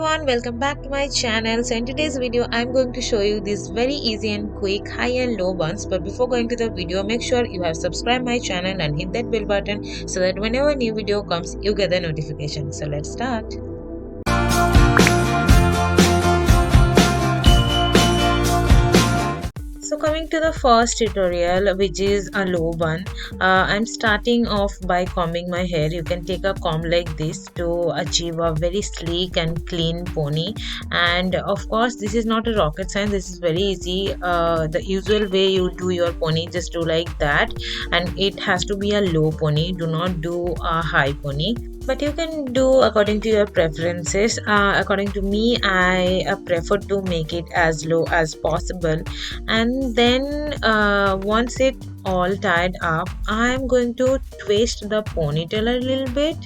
everyone, welcome back to my channel. So in today's video I'm going to show you these very easy and quick high and low buns. But before going to the video, make sure you have subscribed my channel and hit that bell button so that whenever a new video comes you get the notification. So let's start. So coming to the first tutorial, which is a low bun, I'm starting off by combing my hair. You can take a comb like this to achieve a very sleek and clean pony. And of course, this is not a rocket science. This is very easy. The usual way you do your pony, just do like that, and it has to be a low pony. Do not do a high pony. But you can do according to your preferences. According to me, I prefer to make it as low as possible, and then once it all tied up, I'm going to twist the ponytail a little bit.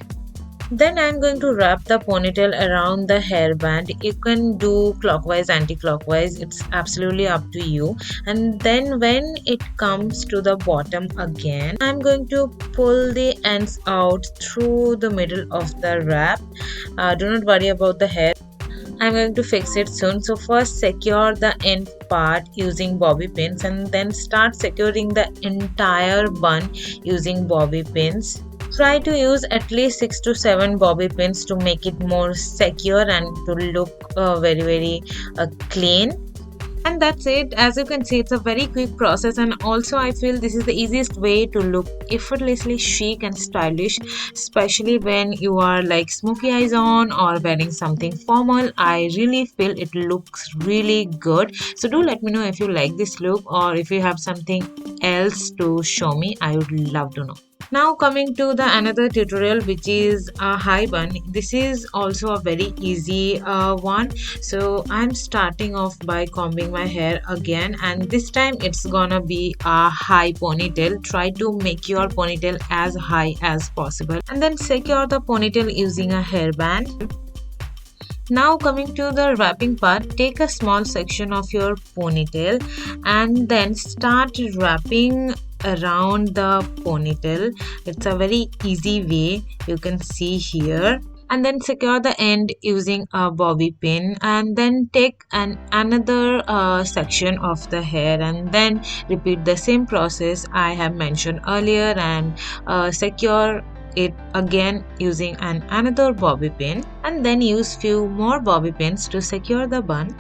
Then I'm going to wrap the ponytail around the hairband. You can do clockwise, anti-clockwise, it's absolutely up to you. And then when it comes to the bottom again, I'm going to pull the ends out through the middle of the wrap. Do not worry about the hair. I'm going to fix it soon. So first secure the end part using bobby pins, and then start securing the entire bun using bobby pins. Try to use at least 6 to 7 bobby pins to make it more secure and to look very clean. And that's it. As you can see, it's a very quick process, and also I feel this is the easiest way to look effortlessly chic and stylish, especially when you are like smoky eyes on or wearing something formal. I really feel it looks really good. So do let me know if you like this look, or if you have something else to show me. I would love to know. Now coming to the another tutorial, which is a high bun. This is also a very easy one. So I'm starting off by combing my hair again, and this time it's gonna be a high ponytail. Try to make your ponytail as high as possible, and then secure the ponytail using a hairband. Now coming to the wrapping part, take a small section of your ponytail and then start wrapping around the ponytail. It's a very easy way, you can see here. And then secure the end using a bobby pin, and then take another section of the hair and then repeat the same process I have mentioned earlier, and secure it again using another bobby pin, and then use few more bobby pins to secure the bun.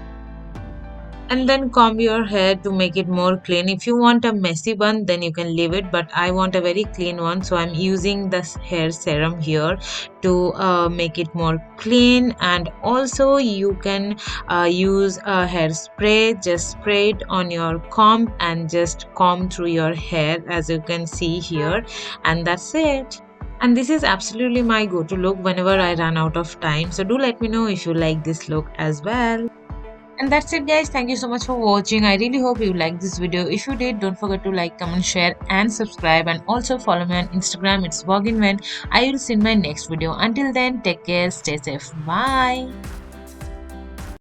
And then comb your hair to make it more clean. If you want a messy bun, then you can leave it, but I want a very clean one, so I'm using this hair serum here to make it more clean. And also you can use a hairspray. Just spray it on your comb and just comb through your hair, as you can see here, and that's it. And this is absolutely my go-to look whenever I run out of time. So do let me know if you like this look as well. And that's it, guys. Thank you so much for watching. I really hope you liked this video. If you did, don't forget to like, comment, share and subscribe, and also follow me on Instagram. It's VOGUEINVEIN. I will see you in my next video. Until then, take care, stay safe, bye.